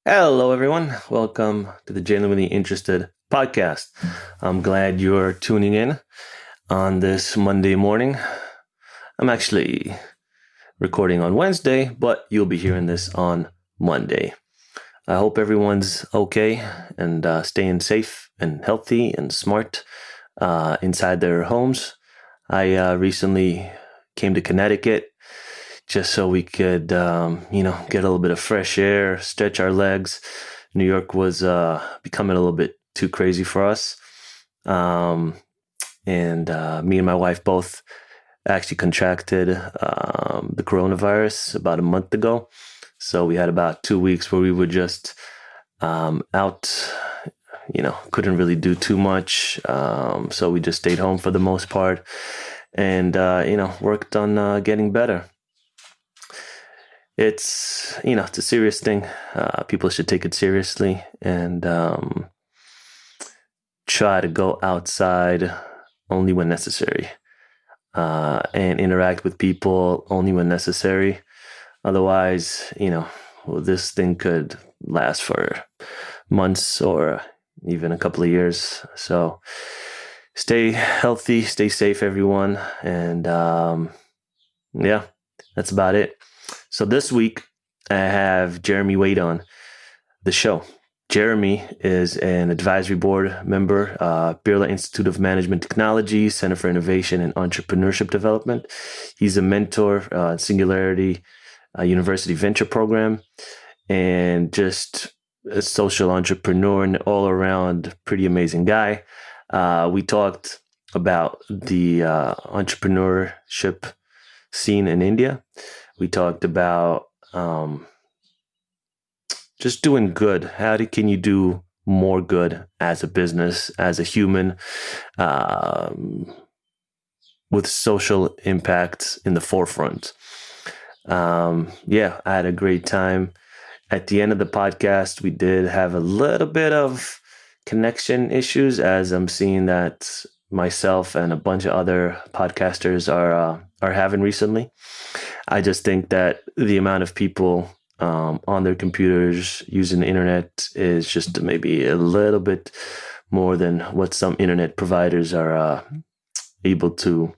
Hello, everyone. Welcome to the Genuinely Interested podcast. I'm glad you're tuning in on this Monday morning. I'm actually recording on Wednesday, but you'll be hearing this on Monday. I hope everyone's okay and staying safe and healthy and smart inside their homes. I recently came to Connecticut just so we could, get a little bit of fresh air, stretch our legs. New York was becoming a little bit too crazy for us. And me and my wife both actually contracted the coronavirus about a month ago. So we had about 2 weeks where we were just out, couldn't really do too much. So we just stayed home for the most part and, worked on getting better. It's a serious thing. People should take it seriously and try to go outside only when necessary and interact with people only when necessary. Otherwise, this thing could last for months or even a couple of years. So stay healthy, stay safe, everyone. And that's about it. So this week, I have Jeremy Wade on the show. Jeremy is an advisory board member, Birla Institute of Management Technology, Center for Innovation and Entrepreneurship Development. He's a mentor, Singularity University Venture Program, and just a social entrepreneur and all around pretty amazing guy. We talked about the entrepreneurship scene in India. We talked about just doing good. Can you do more good as a business, as a human, with social impact in the forefront? I had a great time. At the end of the podcast, we did have a little bit of connection issues, as I'm seeing that myself and a bunch of other podcasters are having recently. I just think that the amount of people on their computers using the internet is just maybe a little bit more than what some internet providers are able to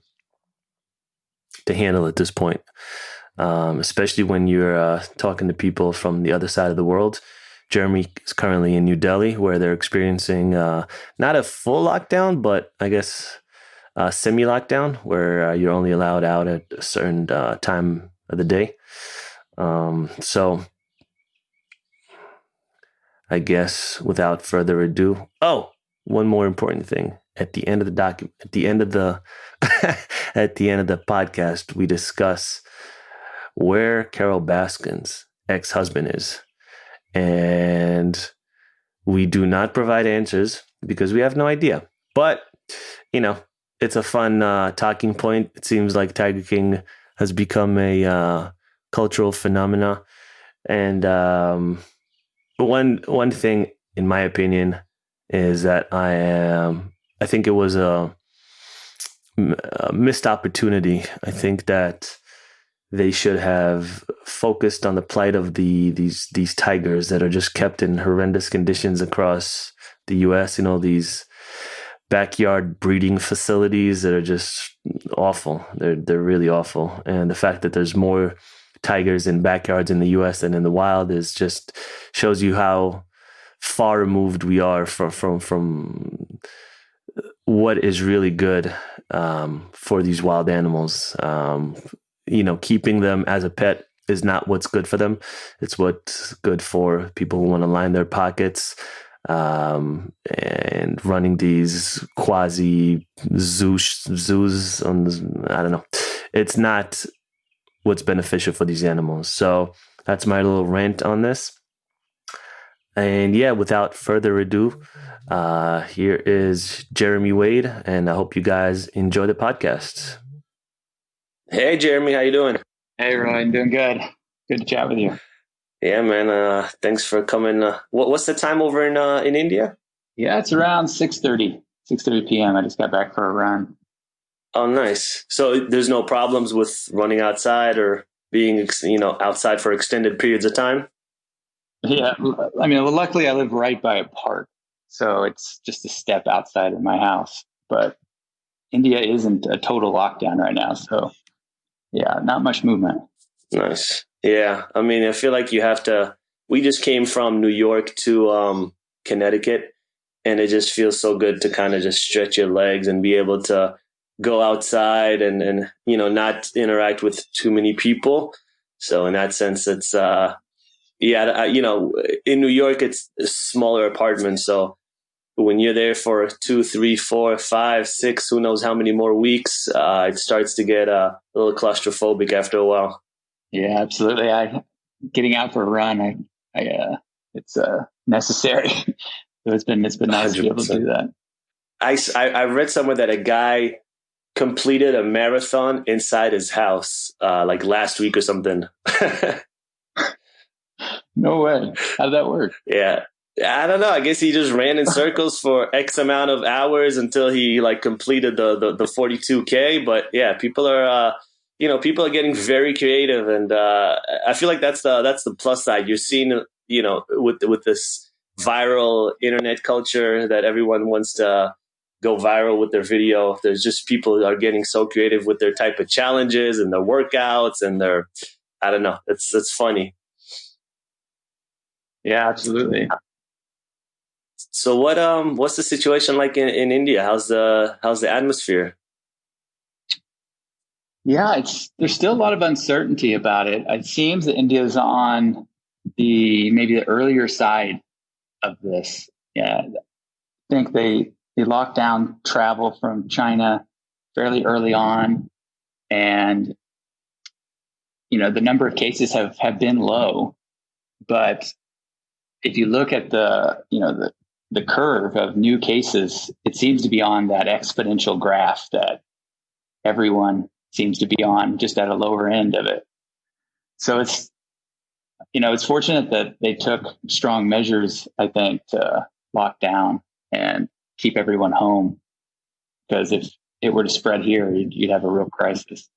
handle at this point. Especially when you're talking to people from the other side of the world. Jeremy is currently in New Delhi, where they're experiencing not a full lockdown, but I guess semi-lockdown, where you're only allowed out at a certain time of the day. So I guess without further ado, one more important thing. At the end of the at the end of the podcast, we discuss where Carol Baskin's ex-husband is. And we do not provide answers because we have no idea. But, it's a fun talking point. It seems like Tiger King has become a cultural phenomena. And one thing, in my opinion, is that I think it was a missed opportunity. I think that they should have focused on the plight of these tigers that are just kept in horrendous conditions across the U.S. These backyard breeding facilities that are just awful. They're really awful. And the fact that there's more tigers in backyards in the U.S. than in the wild is just shows you how far removed we are from what is really good for these wild animals. Keeping them as a pet is not what's good for them. It's what's good for people who want to line their pockets, and running these quasi zoos on, I don't know. It's not what's beneficial for these animals. So that's my little rant on this. And without further ado, here is Jeremy Wade, and I hope you guys enjoy the podcast. Hey, Jeremy, how you doing? Hey, Ryan, doing good. Good to chat with you. Yeah, man. Thanks for coming. What's the time over in India? Yeah, it's around 6:30 p.m. I just got back for a run. Oh, nice. So there's no problems with running outside or being, outside for extended periods of time? Yeah, I mean, luckily I live right by a park, so it's just a step outside of my house. But India isn't a total lockdown right now, so yeah, not much movement. Nice. Yeah. I mean, I feel like you have to. We just came from New York to Connecticut, and it just feels so good to kind of just stretch your legs and be able to go outside and not interact with too many people. So in that sense, it's yeah, in New York it's a smaller apartments, so when you're there for 2, 3, 4, 5, 6, who knows how many more weeks, it starts to get a little claustrophobic after a while. Yeah, absolutely. I getting out for a run. It's necessary. So it's been nice to be able to 100%. do that. I read somewhere that a guy completed a marathon inside his house like last week or something. No way. How did that work? Yeah. I don't know. I guess he just ran in circles for X amount of hours until he like completed the 42K. But yeah, people are getting very creative, and I feel like that's the plus side. You're seeing with this viral internet culture that everyone wants to go viral with their video. There's just people that are getting so creative with their type of challenges and their workouts and their I don't know. It's funny. Yeah, absolutely. So what's the situation like in India? How's the atmosphere? Yeah, there's still a lot of uncertainty about it. It seems that India is on maybe the earlier side of this. Yeah, I think they locked down travel from China fairly early on, and the number of cases have been low. But if you look at the curve of new cases, it seems to be on that exponential graph that everyone seems to be on, just at a lower end of it. So it's fortunate that they took strong measures, I think, to lock down and keep everyone home. Because if it were to spread here, you'd have a real crisis.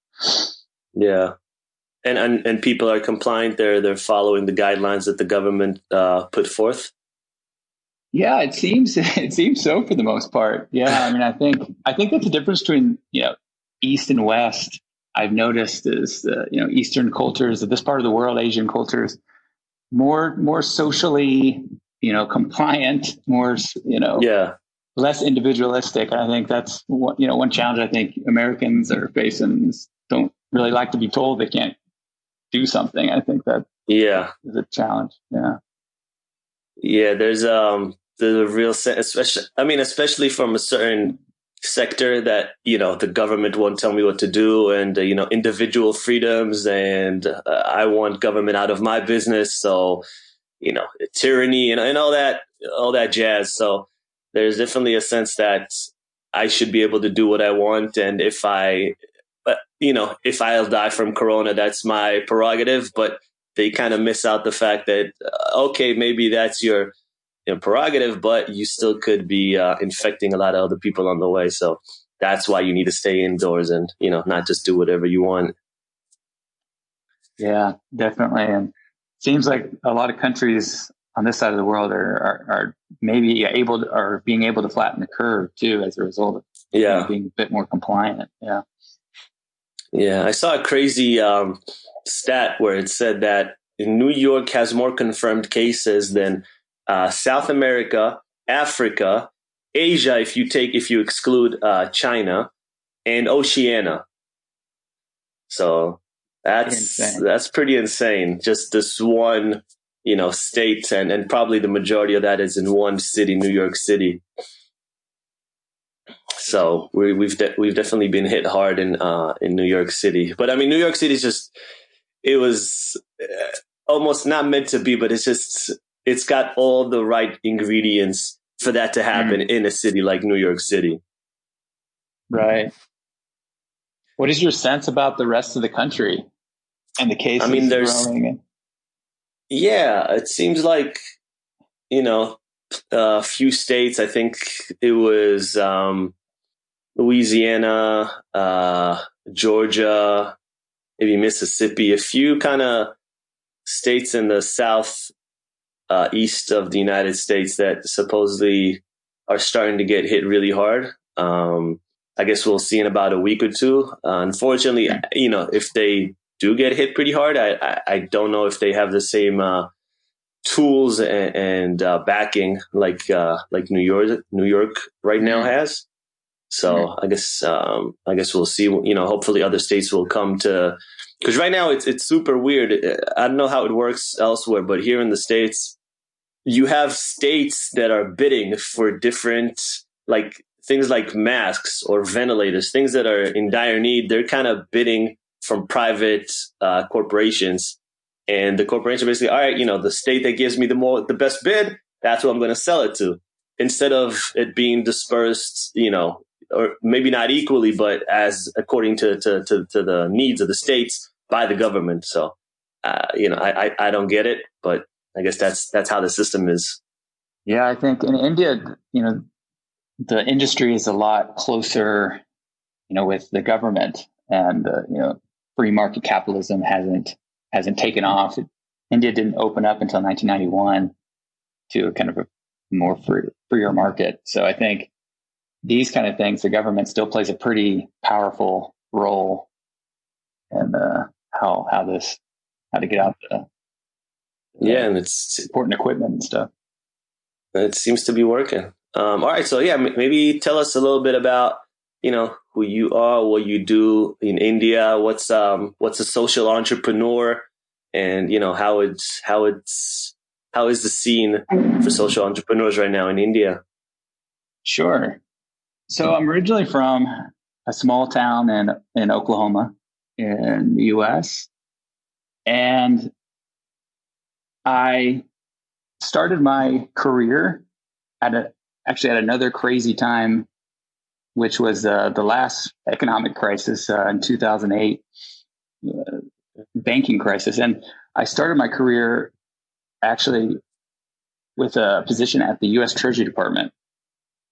Yeah. And people are compliant. They're following the guidelines that the government put forth. Yeah, it seems so for the most part. Yeah, I mean, I think that's the difference between East and West. I've noticed is Eastern cultures of this part of the world, Asian cultures, more socially compliant, more Yeah. less individualistic. I think that's one challenge I think Americans are facing is don't really like to be told they can't do something. I think that Yeah. is a challenge. Yeah. Yeah. There's a real sense, especially from a certain sector that the government won't tell me what to do, and individual freedoms, and I want government out of my business. So tyranny and all that jazz. So there's definitely a sense that I should be able to do what I want, and if I'll die from corona, that's my prerogative. But they kind of miss out the fact that okay, maybe that's your prerogative, but you still could be infecting a lot of other people on the way. So that's why you need to stay indoors and not just do whatever you want. Yeah, definitely. And seems like a lot of countries on this side of the world are maybe or being able to flatten the curve too as a result of Yeah. being a bit more compliant. Yeah. Yeah, I saw a crazy stat where it said that New York has more confirmed cases than South America, Africa, Asia, if you exclude China, and Oceania. So that's Insane. that's pretty insane. Just this one, state, and probably the majority of that is in one city, New York City. So we've definitely been hit hard in New York City. But I mean, New York City is just it was almost not meant to be, but it's got all the right ingredients for that to happen in a city like New York City. Right. What is your sense about the rest of the country and the I mean, cases growing? yeah, it seems like a few states. I think it was Louisiana, Georgia, maybe Mississippi, a few kind of states in the South east of the United States that supposedly are starting to get hit really hard. I guess we'll see in about a week or two. Unfortunately, if they do get hit pretty hard, I don't know if they have the same tools and backing like New York right now has. So I guess we'll see. Hopefully other states will come to, because right now it's super weird. I don't know how it works elsewhere, but here in the States, you have states that are bidding for different, like things like masks or ventilators, things that are in dire need. They're kind of bidding from private corporations, and the corporation basically, all right, the state that gives me the best bid, that's what I'm going to sell it to, instead of it being dispersed, or maybe not equally, but as according to the needs of the states by the government. So, I don't get it, but I guess that's how the system is. Yeah, I think in India, the industry is a lot closer, with the government, and free market capitalism hasn't taken off. India didn't open up until 1991 to a kind of a more freer market. So I think these kind of things, the government still plays a pretty powerful role in how to get out and it's important equipment and stuff. It seems to be working. All right, so yeah, maybe tell us a little bit about who you are, what you do in India, what's a social entrepreneur, and how is the scene for social entrepreneurs right now in India? Sure. So I'm originally from a small town in Oklahoma in the US. And I started my career at another crazy time, which was the last economic crisis in 2008, banking crisis. And I started my career actually with a position at the US Treasury Department.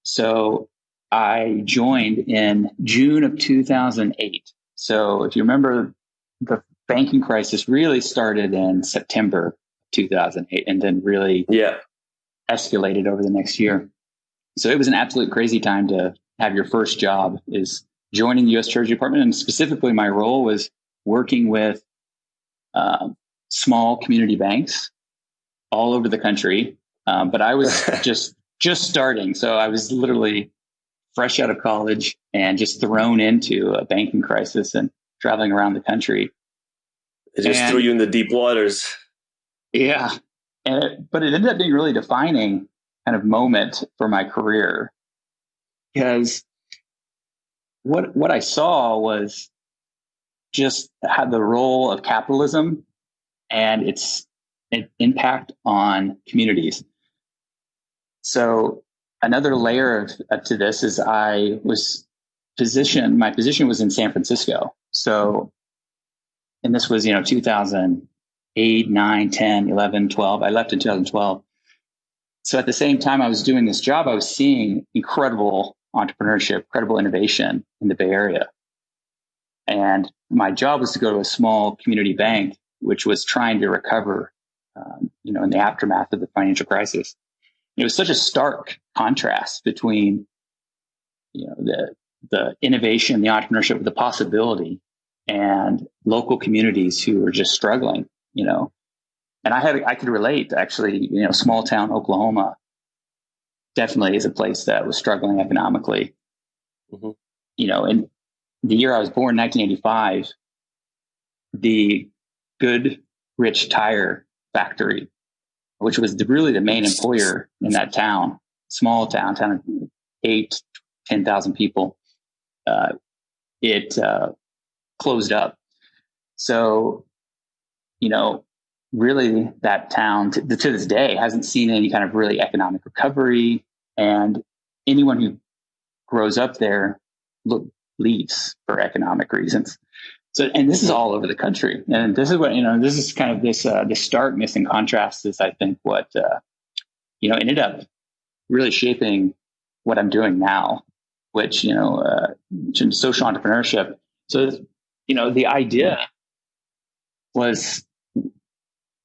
So I joined in June of 2008. So if you remember, the banking crisis really started in September 2008 and then really escalated over the next year. So it was an absolute crazy time to have your first job, is joining the U.S. Treasury Department. And specifically, my role was working with small community banks all over the country. But I was just starting. So I was literally fresh out of college and just thrown into a banking crisis and traveling around the country. It just threw you in the deep waters. Yeah. But it ended up being really defining kind of moment for my career, because what I saw was just how the role of capitalism and its impact on communities. So another layer to this is my position was in San Francisco. So, and this was, 2008, 9, 10, 11, 12. I left in 2012. So at the same time I was doing this job, I was seeing incredible entrepreneurship, incredible innovation in the Bay Area. And my job was to go to a small community bank, which was trying to recover, in the aftermath of the financial crisis. It was such a stark contrast between, the innovation, the entrepreneurship, the possibility, and local communities who were just struggling, And I could relate, actually. Small town Oklahoma definitely is a place that was struggling economically. Mm-hmm. In the year I was born, 1985, the Goodrich Tire Factory, which was really the main employer in that town, small town of 8,000 to 10,000 people, it closed up. So, really that town to this day hasn't seen any kind of really economic recovery, and anyone who grows up there leaves for economic reasons. So, and this is all over the country. And this is what, this is kind of this starkness and contrast is, I think, what, ended up really shaping what I'm doing now, which, social entrepreneurship. So, the idea was,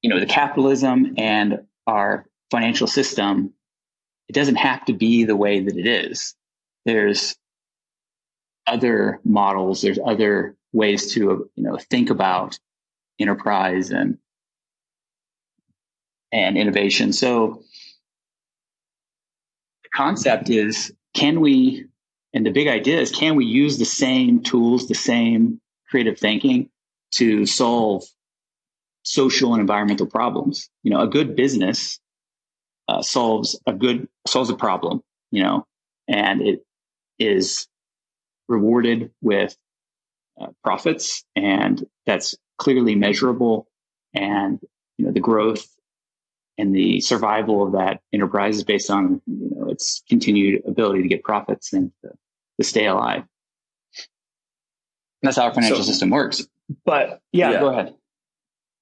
the capitalism and our financial system, it doesn't have to be the way that it is. There's other models, there's other ways to, think about enterprise and innovation. So the concept is, and the big idea is, can we use the same tools, the same creative thinking to solve social and environmental problems? A good business solves a problem, and it is rewarded with profits, and that's clearly measurable. And the growth and the survival of that enterprise is based on its continued ability to get profits and to stay alive. And that's how our financial system works. But yeah, go ahead.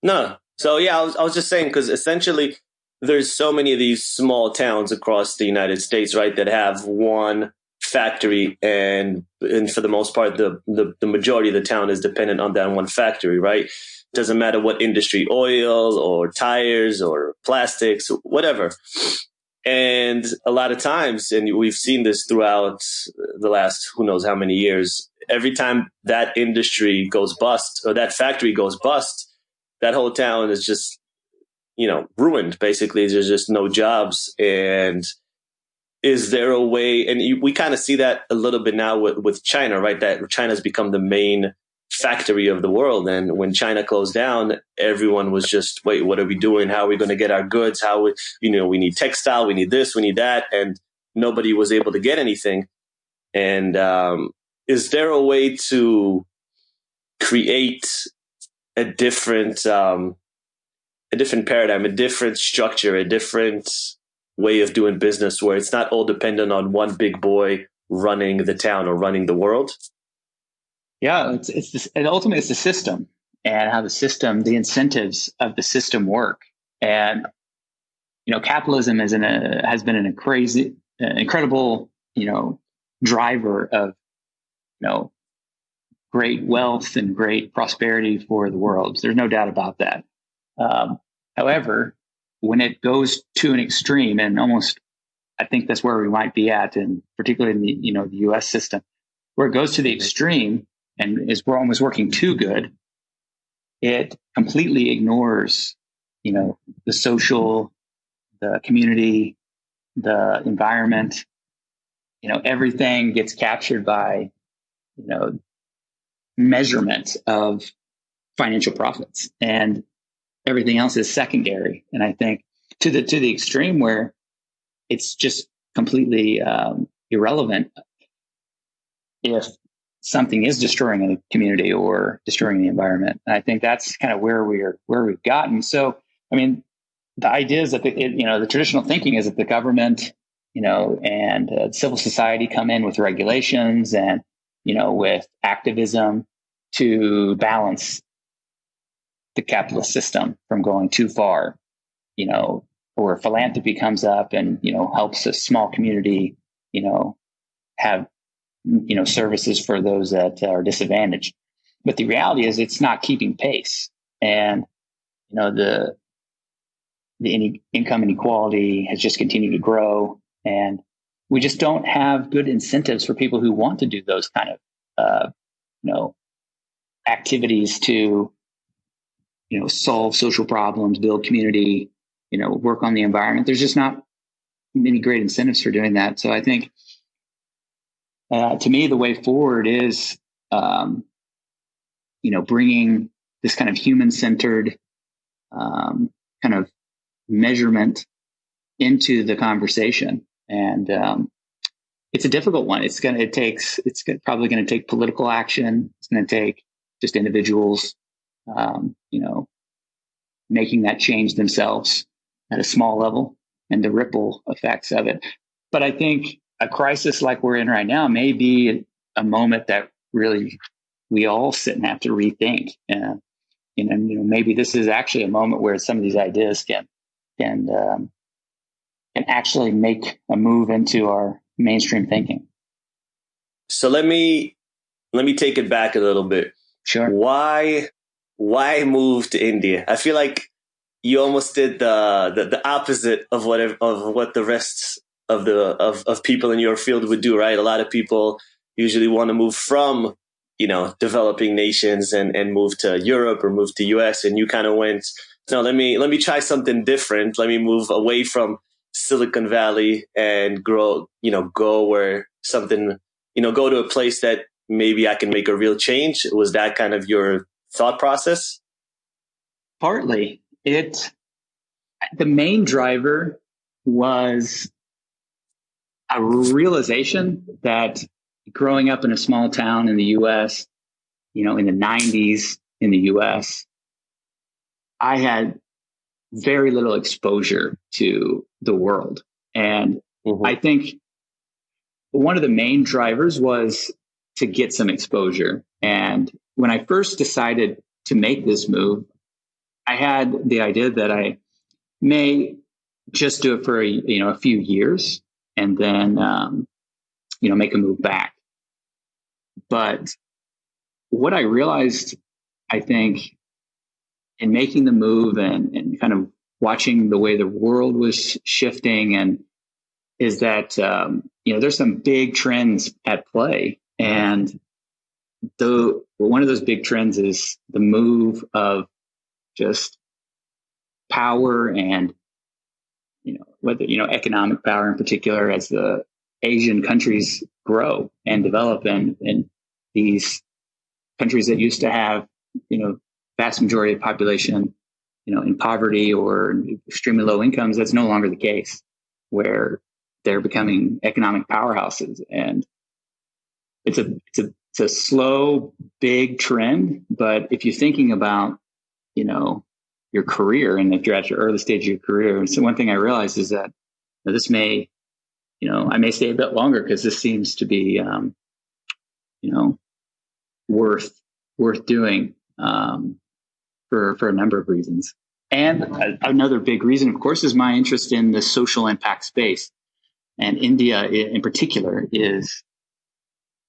No. So yeah, I was just saying, because essentially there's so many of these small towns across the United States, right, that have one factory, and for the most part, the majority of the town is dependent on that one factory, right? Doesn't matter what industry, oil or tires or plastics, whatever. And a lot of times, and we've seen this throughout the last who knows how many years, every time that industry goes bust or that factory goes bust, that whole town is just, ruined. Basically, there's just no jobs. And is there a way, and we kind of see that a little bit now with China, right? That China's become the main factory of the world. And when China closed down, everyone was just, wait, what are we doing? How are we going to get our goods? We need textile, we need this, we need that. And nobody was able to get anything. And is there a way to create a different paradigm, a different structure, a different way of doing business where it's not all dependent on one big boy running the town or running the world? Yeah, and ultimately it's the system and how the incentives of the system work. And capitalism has been incredible driver of great wealth and great prosperity for the world. There's no doubt about that. However, when it goes to an extreme, and I think that's where we might be at, and particularly in the U.S. system, where it goes to the extreme and we're almost working too good, it completely ignores, the social, the community, the environment. Everything gets captured by, measurement of financial profits, and everything else is secondary. And I think to the extreme where it's just completely irrelevant if something is destroying a community or destroying the environment. And I think that's kind of where we've gotten. So, I mean, the idea is that the traditional thinking is that the government, and civil society come in with regulations and, with activism to balance the capitalist system from going too far, or philanthropy comes up and, helps a small community, have, services for those that are disadvantaged. But the reality is it's not keeping pace. And, the income inequality has just continued to grow. And we just don't have good incentives for people who want to do those kind of, activities to, solve social problems, build community, work on the environment. There's just not many great incentives for doing that. So I think, to me, the way forward is, bringing this kind of human-centered kind of measurement into the conversation. And it's a difficult one. It's probably going to take political action. It's going to take just individuals, making that change themselves at a small level and the ripple effects of it. But I think a crisis like we're in right now may be a moment that really we all sit and have to rethink. Maybe this is actually a moment where some of these ideas can actually make a move into our mainstream thinking. So let me take it back a little bit. Sure. Why move to India? I feel like you almost did the opposite of what the rest of people in your field would do, right? A lot of people usually want to move from, developing nations and move to Europe or move to US, and you kind of went, no, let me try something different. Let me move away from Silicon Valley and go where something, go to a place that maybe I can make a real change. Was that kind of your thought process? Partly. The main driver was a realization that growing up in a small town in the US, in the 90s in the US, I had very little exposure to the world. And I think one of the main drivers was to get some exposure. And when I first decided to make this move, I had the idea that I may just do it for a few years and then make a move back. But what I realized, I think, in making the move and kind of watching the way the world was shifting, and is that there's some big trends at play, and one of those big trends is the move of just power and whether economic power in particular, as the Asian countries grow and develop, and these countries that used to have vast majority of population in poverty or extremely low incomes, that's no longer the case, where they're becoming economic powerhouses. And it's a slow, big trend. But if you're thinking about your career, and if you're at your early stage of your career, so one thing I realized is that this may, I may stay a bit longer, because this seems to be worth doing for a number of reasons. And another big reason, of course, is my interest in the social impact space. And India in particular is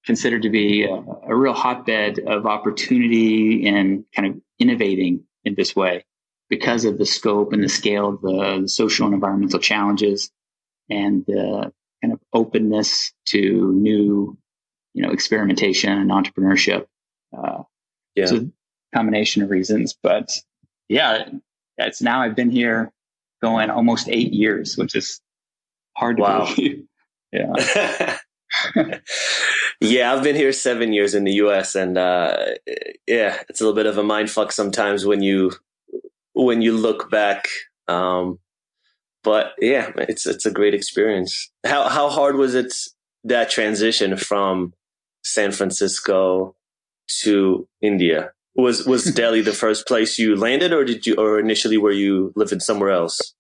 considered to be a real hotbed of opportunity and kind of innovating in this way, because of the scope and the scale of the social and environmental challenges, and the kind of openness to new, experimentation and entrepreneurship. So a combination of reasons, but it's now I've been here going almost 8 years, which is hard to believe. Yeah. Yeah, I've been here 7 years in the US, and it's a little bit of a mind fuck sometimes when you look back. But yeah, it's a great experience. How hard was it, that transition from San Francisco to India? Was Delhi the first place you landed, or initially were you living somewhere else?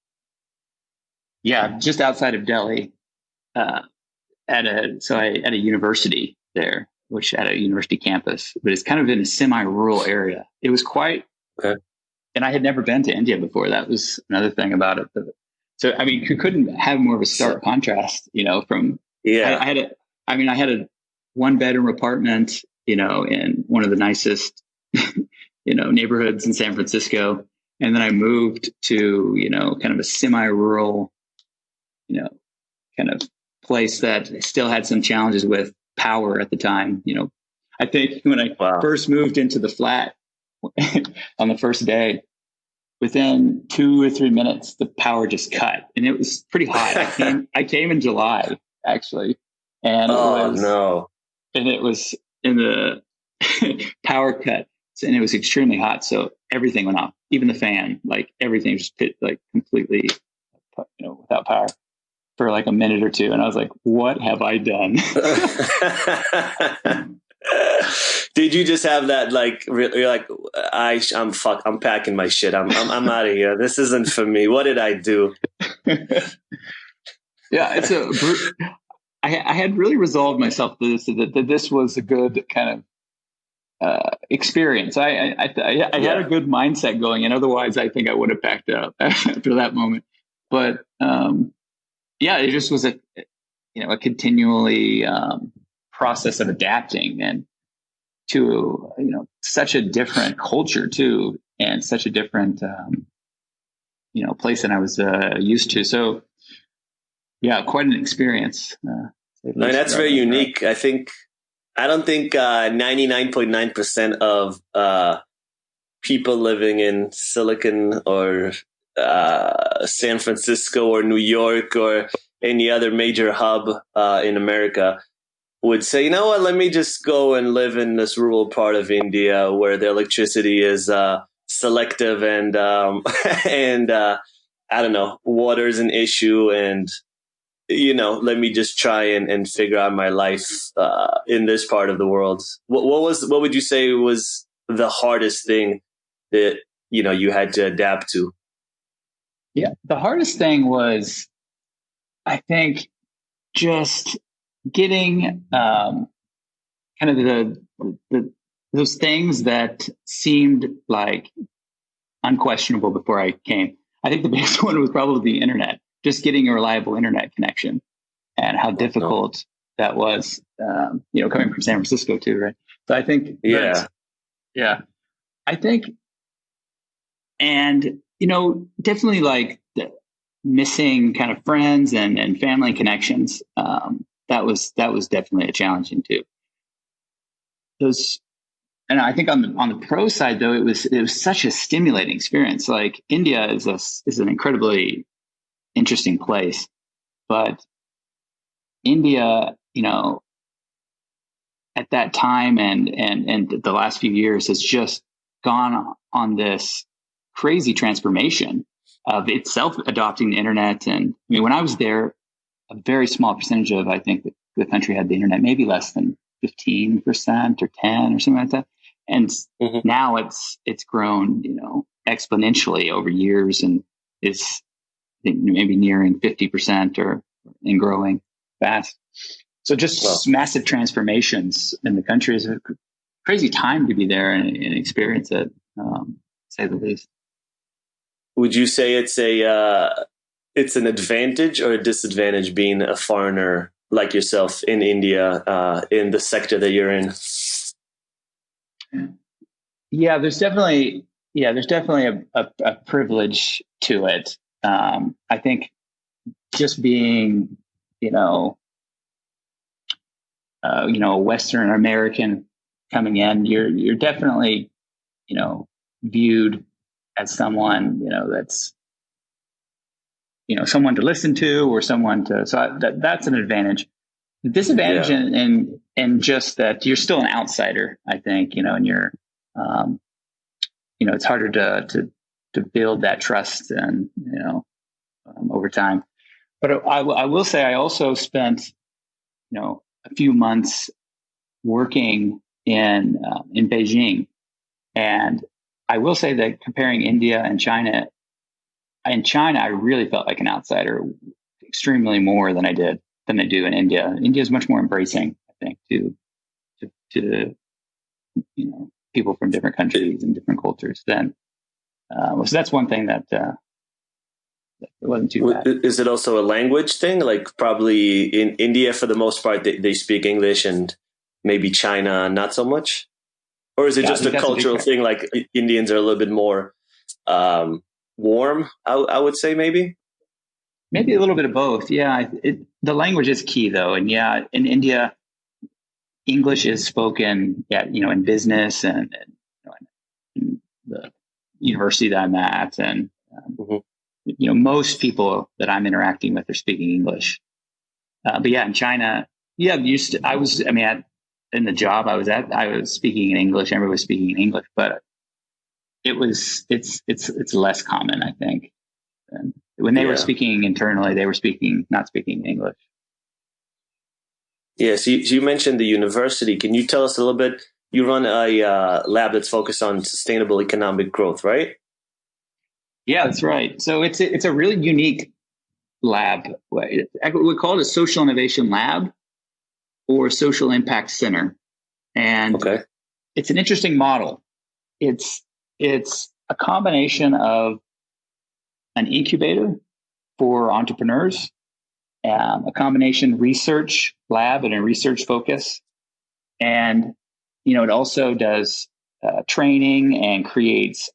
Yeah, just outside of Delhi, at a university there, which at a university campus, but it's kind of in a semi-rural area. It was quite, okay. And I had never been to India before. That was another thing about it. So, I mean, you couldn't have more of a stark contrast, from, I had a 1-bedroom apartment, in one of the nicest, neighborhoods in San Francisco. And then I moved to, kind of a semi-rural, kind of place that still had some challenges with power at the time. I think when I first moved into the flat on the first day, within 2 or 3 minutes, the power just cut, and it was pretty hot. I came in July, actually, and it was in the power cut, and it was extremely hot. So everything went off, even the fan, like everything just hit like completely, without power for like a minute or two. And I was like, what have I done? Did you just have that, like, you're like, I'm packing my shit. I'm out of here. This isn't for me. What did I do? Yeah, I had really resolved myself that this was a good kind of experience. I had a good mindset going in. Otherwise, I think I would have packed up after that moment. But it just was a continually process of adapting, and to such a different culture too, and such a different place than I was used to. So yeah, quite an experience. I mean, that's very unique. I don't think 99.9% of people living in Silicon or San Francisco or New York or any other major hub in America would say, you know what, let me just go and live in this rural part of India where the electricity is selective and and I don't know, water is an issue, and let me just try and figure out my life in this part of the world. What would you say was the hardest thing that you had to adapt to? Yeah, the hardest thing was, I think, just getting kind of those things that seemed like unquestionable before I came. I think the biggest one was probably the internet, just getting a reliable internet connection, and how difficult that was, coming from San Francisco too, right? So I think, I think, and, definitely like the missing kind of friends and family connections. That was definitely a challenging too. And I think on the pro side though, it was such a stimulating experience. Like India is an incredibly interesting place, but India, at that time and the last few years has just gone on this crazy transformation of itself adopting the internet. And I mean, when I was there, a very small percentage of, I think, the country had the internet, maybe less than 15% or 10 or something like that. And now it's grown, exponentially over years, and is maybe nearing 50% and growing fast. So just massive transformations in the country. Is a crazy time to be there and experience it, say the least. Would you say it's an advantage or a disadvantage being a foreigner like yourself in India, in the sector that you're in? Yeah, there's definitely a privilege to it. I think just being, a Western American coming in, you're definitely, viewed as someone, that's, someone to listen to or someone to. So that's an advantage. The disadvantage in just that you're still an outsider, I think, and you're, it's harder to build that trust and, over time. But I will say I also spent, a few months working in Beijing, and I will say that comparing India and China, in China I really felt like an outsider, extremely more than I do in India. India is much more embracing, I think, to people from different countries and different cultures. So that's one thing that it wasn't too bad. Is it also a language thing? Like probably in India, for the most part, they speak English, and maybe China not so much? Or is it just a cultural thing? Like Indians are a little bit more warm, I would say, maybe? Maybe a little bit of both. Yeah. The language is key though. And yeah, in India, English is spoken, in business and in the university that I'm at. And, most people that I'm interacting with are speaking English. But yeah, in China, in the job I was at, I was speaking in English. Everyone was speaking in English, but it's less common, I think. And when they were speaking internally, they were not speaking English. Yeah. So you mentioned the university. Can you tell us a little bit? You run a lab that's focused on sustainable economic growth, right? Yeah, that's right. So it's a really unique lab. We call it a social innovation lab or social impact center. And it's an interesting model. It's a combination of an incubator for entrepreneurs, a combination research lab and a research focus. And, it also does training and creates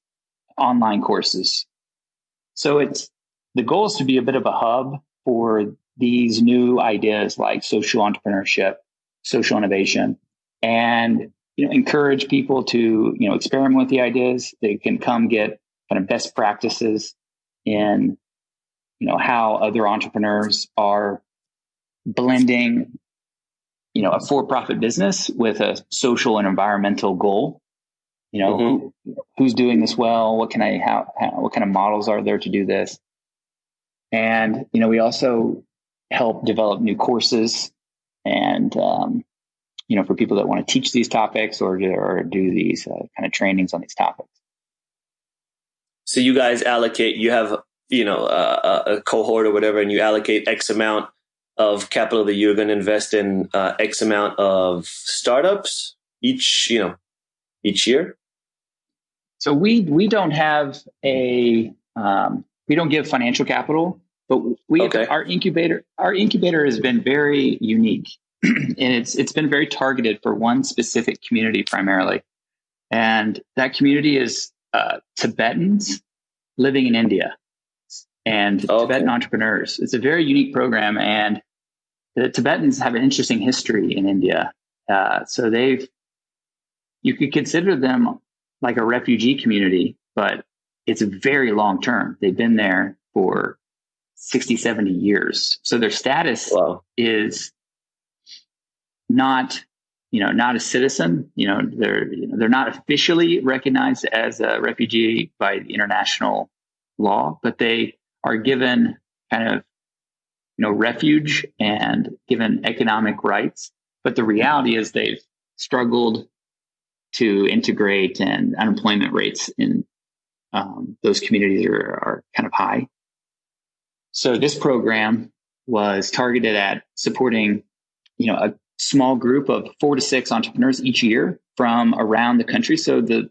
online courses. So the goal is to be a bit of a hub for these new ideas like social entrepreneurship, social innovation, and encourage people to experiment with the ideas. They can come get kind of best practices in how other entrepreneurs are blending a for-profit business with a social and environmental goal. Who's doing this well? What kind of models are there to do this? And we also help develop new courses, and for people that want to teach these topics or do these kind of trainings on these topics. So you guys you have a cohort or whatever, and you allocate X amount of capital that you're going to invest in X amount of startups each year. So we don't have we don't give financial capital, but our incubator has been very unique, and it's been very targeted for one specific community primarily, and that community is Tibetans living in India and Tibetan entrepreneurs. It's a very unique program, and the Tibetans have an interesting history in India. So you could consider them like a refugee community, but it's very long term. They've been there for 60, 70 years. So their status is not a citizen. They're not officially recognized as a refugee by the international law, but they are given kind of refuge and given economic rights. But the reality is they've struggled to integrate, and unemployment rates in those communities are kind of high. So this program was targeted at supporting, a small group of 4 to 6 entrepreneurs each year from around the country. So the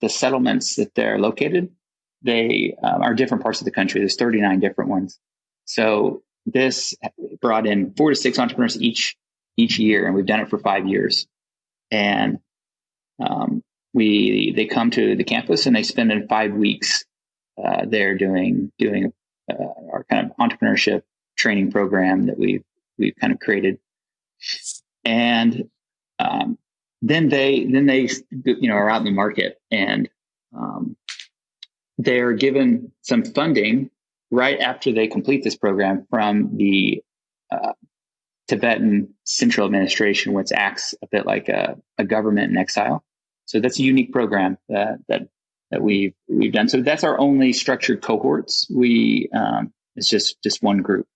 settlements that they're located, they are different parts of the country. There's 39 different ones. So this brought in 4 to 6 entrepreneurs each year, and we've done it for 5 years. And they come to the campus and they spend 5 weeks there doing our kind of entrepreneurship training program that we've kind of created. And then they are out in the market, and they're given some funding right after they complete this program from the Tibetan Central Administration, which acts a bit like a government in exile. So that's a unique program that we've done. So that's our only structured cohorts. It's just one group.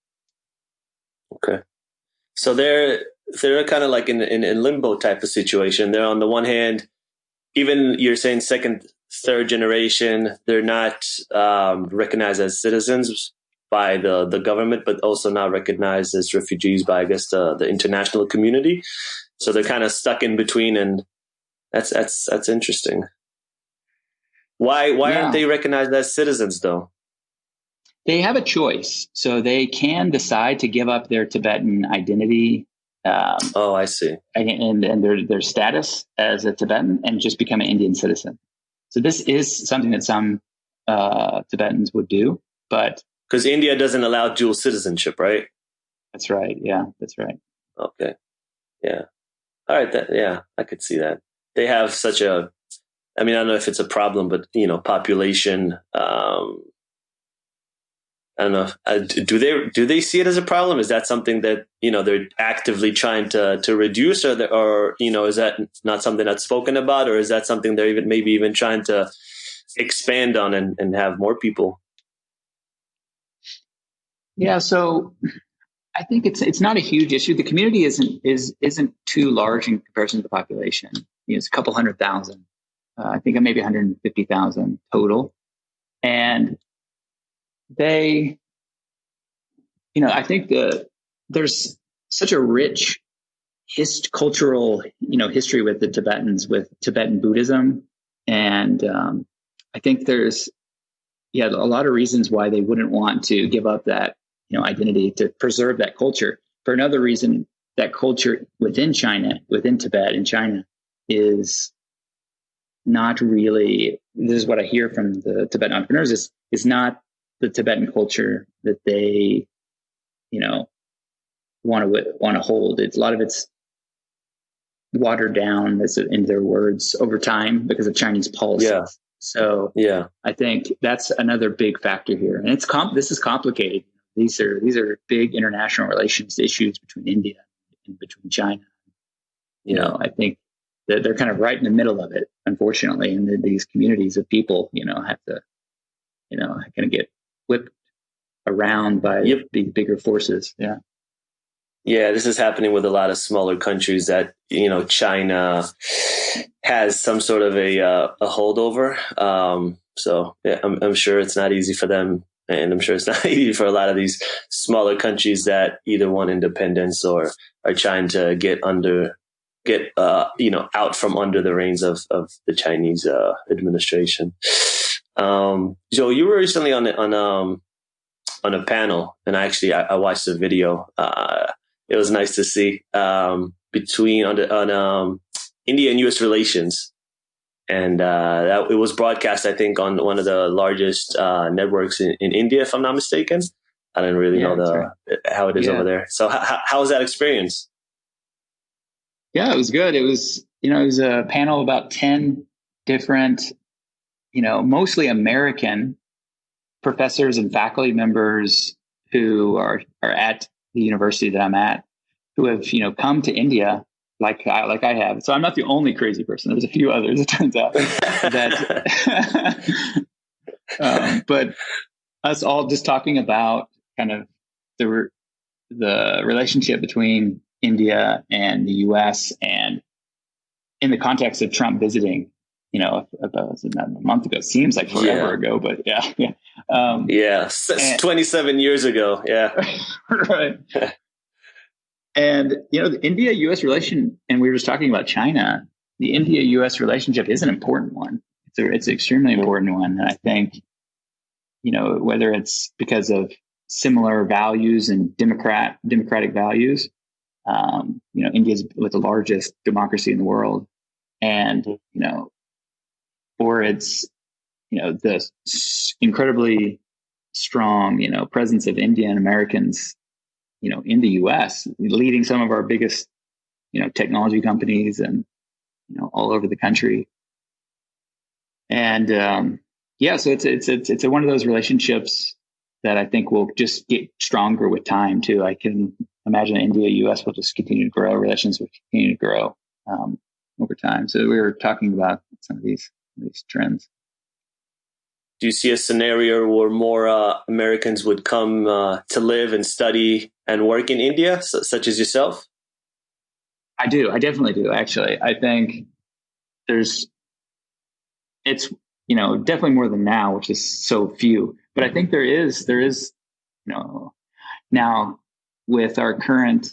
Okay. So they're kind of like in limbo type of situation. They're on the one hand, even you're saying second, third generation, they're not recognized as citizens by the government, but also not recognized as refugees by, I guess, the international community. So they're kind of stuck in between, and that's interesting. Why aren't they recognized as citizens though? They have a choice, so they can decide to give up their Tibetan identity. I see. And their status as a Tibetan, and just become an Indian citizen. So this is something that some Tibetans would do, but because India doesn't allow dual citizenship, right? That's right. Yeah, that's right. Okay. Yeah. All right. I could see that. They have such I don't know if it's a problem, but population. I don't know. Do they see it as a problem? Is that something that they're actively trying to reduce, or is that not something that's spoken about, or is that something they're maybe even trying to expand on and have more people? Yeah, so I think it's not a huge issue. The community isn't too large in comparison to the population. It's a couple 100,000. I think maybe 150,000 total, and they, I think there's such a rich cultural, history with the Tibetans, with Tibetan Buddhism. And I think there's, a lot of reasons why they wouldn't want to give up that, identity, to preserve that culture. For another reason, that culture within Tibet in China is not really, this is what I hear from the Tibetan entrepreneurs, is not the Tibetan culture that they, want to hold. It's a lot of it's watered down, in their words, over time because of Chinese policies. Yeah. So Yeah. I think that's another big factor here, and this is complicated. These are big international relations issues between India and between China. I think that they're kind of right in the middle of it, unfortunately, and these communities of people, have to, kind of get whipped around by these bigger forces. Yeah. Yeah, this is happening with a lot of smaller countries that, China has some sort of a holdover. So yeah, I'm sure it's not easy for them. And I'm sure it's not easy for a lot of these smaller countries that either want independence or are trying to get out from under the reins of the Chinese administration. Joe, you were recently on a panel, and I watched the video. It was nice to see between on India and U.S. relations, and it was broadcast, I think, on one of the largest networks in India, if I'm not mistaken. I didn't really know how it is over there. So how was that experience? Yeah, it was good. It was a panel of about 10 different, mostly American professors and faculty members who are at the university that I'm at, who have, come to India like I have. So I'm not the only crazy person. There's a few others, it turns out. But us all just talking about kind of the relationship between India and the U.S. and in the context of Trump visiting, about a month ago. Seems like forever ago, but yeah. 27 years ago. Yeah. Right. And, the India-U.S. relation, and we were just talking about China, the India-U.S. relationship is an important one. It's an extremely important one. And I think, whether it's because of similar values and democratic values, India is the largest democracy in the world. And, or it's, the incredibly strong, presence of Indian Americans, in the U.S., leading some of our biggest, technology companies and, all over the country. And so it's one of those relationships that I think will just get stronger with time too. I can imagine India, U.S. will just continue to grow. Relations will continue to grow over time. So we were talking about some of these trends. Do you see a scenario where more Americans would come to live and study and work in India, such as yourself? I do. I definitely do. Actually, I think it's definitely more than now, which is so few. But I think there is now with our current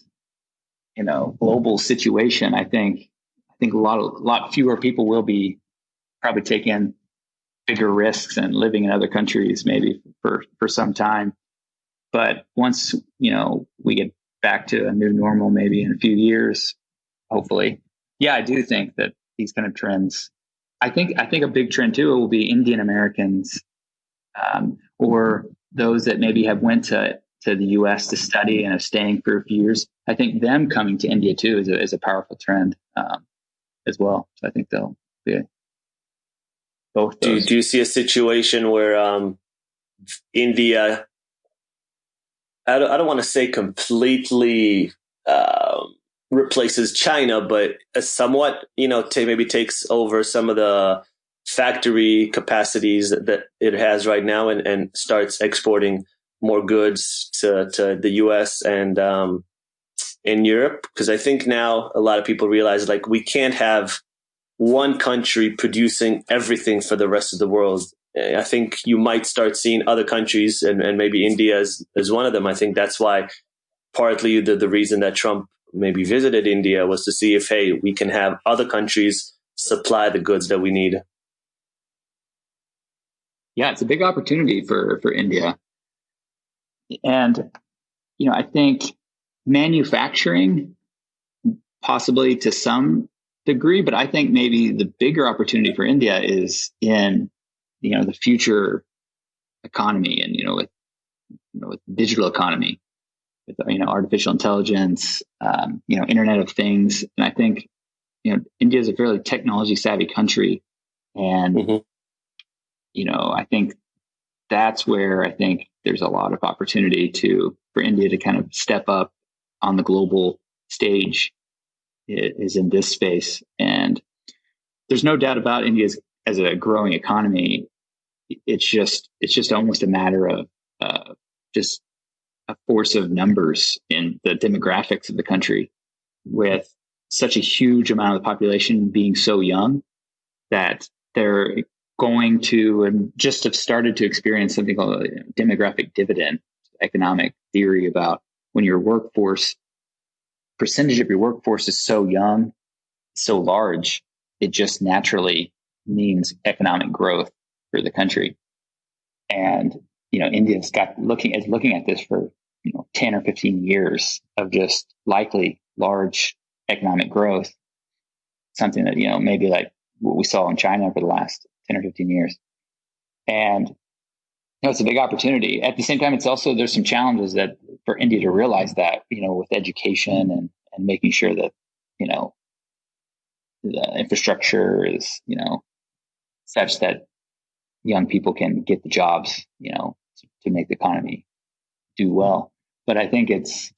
global situation, I think a lot fewer people will be probably taking bigger risks and living in other countries maybe for some time. But once, we get back to a new normal, maybe in a few years, hopefully. Yeah, I do think that these kind of trends, I think a big trend too will be Indian Americans or those that maybe have went to the U.S. to study and are staying for a few years. I think them coming to India too is a powerful trend as well. So I think they'll be both. Do you see a situation where India, I don't want to say completely replaces China, but somewhat, maybe takes over some of the factory capacities that it has right now and starts exporting more goods to the US and in Europe? Because I think now a lot of people realize we can't have one country producing everything for the rest of the world. I think you might start seeing other countries, and maybe India is one of them. I think that's why partly the reason that Trump maybe visited India was to see if, hey, we can have other countries supply the goods that we need. Yeah, it's a big opportunity for India. And, I think manufacturing, possibly to some degree, but I think maybe the bigger opportunity for India is in, the future economy, and with digital economy, with artificial intelligence, Internet of Things. And I think India is a fairly technology savvy country, and I think that's where I think there's a lot of opportunity for India to kind of step up on the global stage, is in this space. And there's no doubt about India as a growing economy. It's just almost a matter of just a force of numbers in the demographics of the country, with such a huge amount of the population being so young that they're going to and just have started to experience something called a demographic dividend, economic theory about when your percentage of your workforce is so young, so large, it just naturally means economic growth for the country. And India's looking at this for 10 or 15 years of just likely large economic growth, something that maybe like what we saw in China for the last 10 or 15 years. And it's a big opportunity. At the same time, there's some challenges that for India to realize that, with education and making sure that the infrastructure is such that young people can get the jobs to make the economy do well. But I think it's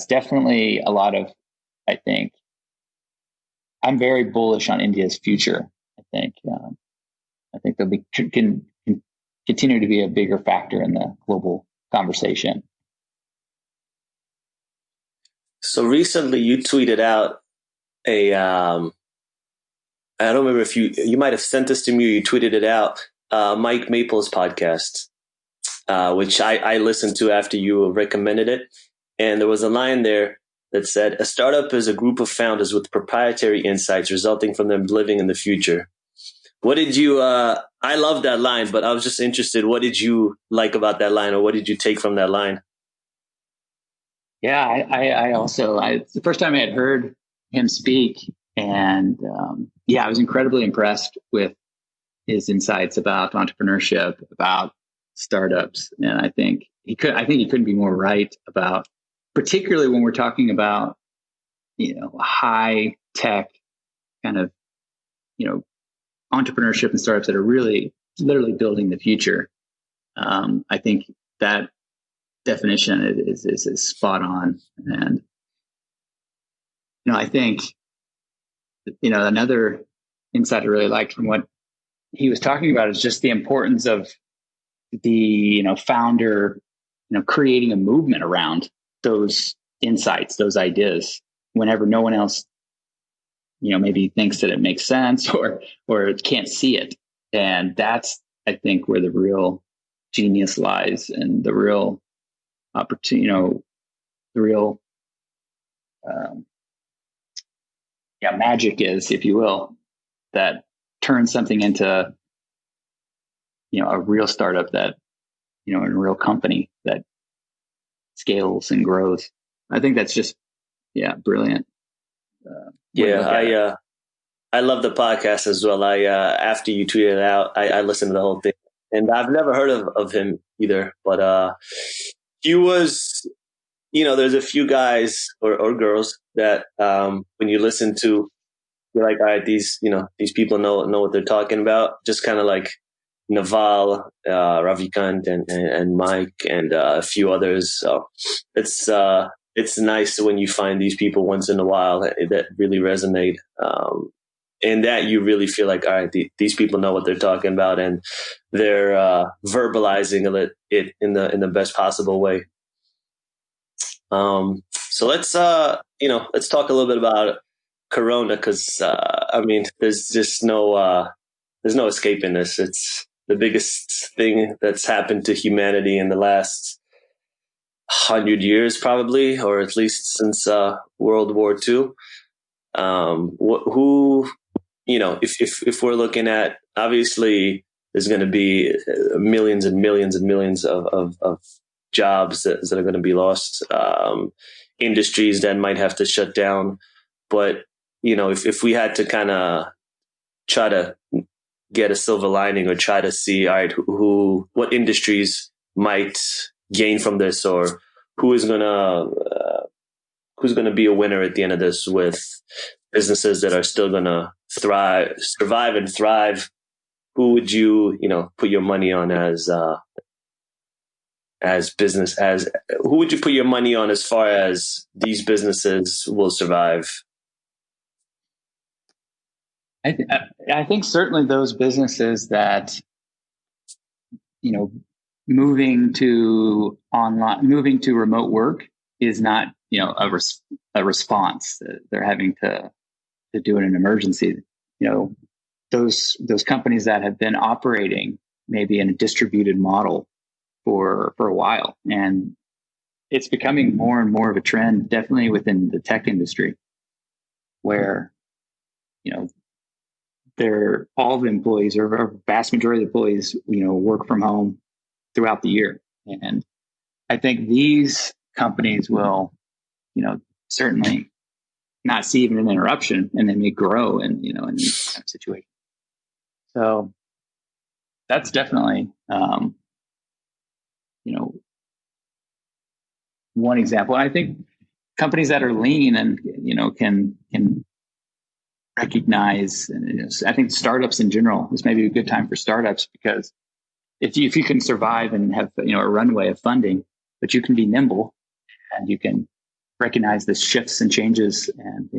definitely a lot of, I think I'm very bullish on India's future. I think they'll can continue to be a bigger factor in the global conversation. So recently you tweeted out I don't remember if you might have sent this to me or you tweeted it out, Mike Maple's podcast, which I listened to after you recommended it. And there was a line there that said, a startup is a group of founders with proprietary insights resulting from them living in the future. What did you, I love that line, but I was just interested, what did you like about that line, or what did you take from that line? Yeah, I also, it's the first time I had heard him speak. And I was incredibly impressed with his insights about entrepreneurship, about startups. And I think he couldn't be more right about, particularly when we're talking about, high tech kind of, entrepreneurship and startups that are really literally building the future. I think that definition is spot on. And, I think, another insight I really liked from what he was talking about is just the importance of the, founder, creating a movement around those insights, those ideas, whenever no one else, maybe thinks that it makes sense or can't see it. And that's, I think, where the real genius lies, and the real opportunity, the real, magic is, if you will, that turns something into, a real startup that, and a real company that scales and grows. I think that's just, brilliant. I love the podcast as well. After you tweeted it out, I listened to the whole thing, and I've never heard of him either, but he was, there's a few guys or girls that when you listen to, you're like, all right, these people know what they're talking about. Just kind of like Naval, Ravikant, and Mike, and a few others. So it's nice when you find these people once in a while that really resonate, and that you really feel like, all right, these people know what they're talking about, and they're verbalizing it in the best possible way. So let's talk a little bit about Corona, because there's just there's no escaping this. It's the biggest thing that's happened to humanity in the last 100 years, probably, or at least since World War II. If we're looking at, obviously, there's going to be millions and millions and millions of jobs that are going to be lost, industries that might have to shut down. But if we had to kind of try to get a silver lining or try to see, all right, what industries might gain from this, or who is who's gonna be a winner at the end of this, with businesses that are still gonna survive and thrive. Who would you put your money on as business as who would you put your money on as far as these businesses will survive? I think certainly those businesses that, moving to remote work is not, a response that they're having to do in an emergency. Those companies that have been operating maybe in a distributed model for a while, and it's becoming more and more of a trend, definitely within the tech industry, where all the employees, or a vast majority of the employees, work from home throughout the year. And I think these companies will, certainly not see even an interruption, and they may grow in these kind of situations. So that's definitely, one example. And I think companies that are lean and, can recognize, and I think startups in general, this may be a good time for startups, because if you can survive and have a runway of funding, but you can be nimble and you can recognize the shifts and changes and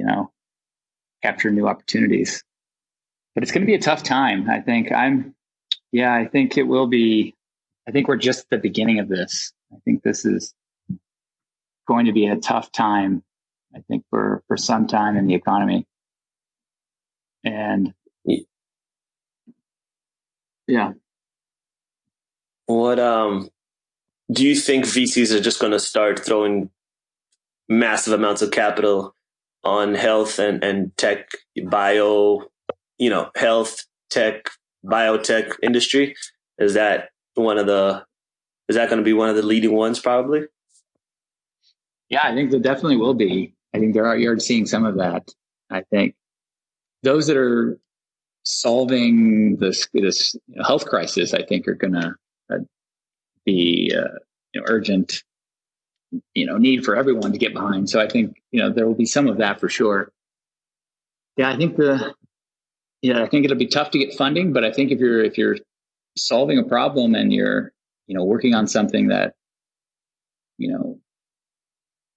capture new opportunities. But it's going to be a tough time. I think I think it will be. I think we're just at the beginning of this. I think this is going to be a tough time, I think, for some time in the economy. And yeah. What do you think VCs are just going to start throwing massive amounts of capital on health and tech, health, tech, biotech industry? Is that going to be one of the leading ones, probably? Yeah, I think there definitely will be. I think you're already seeing some of that. I think those that are solving this health crisis, I think, are going to be urgent, need for everyone to get behind. So I think there will be some of that for sure. Yeah, I think I think it'll be tough to get funding, but I think if you're solving a problem and you're working on something that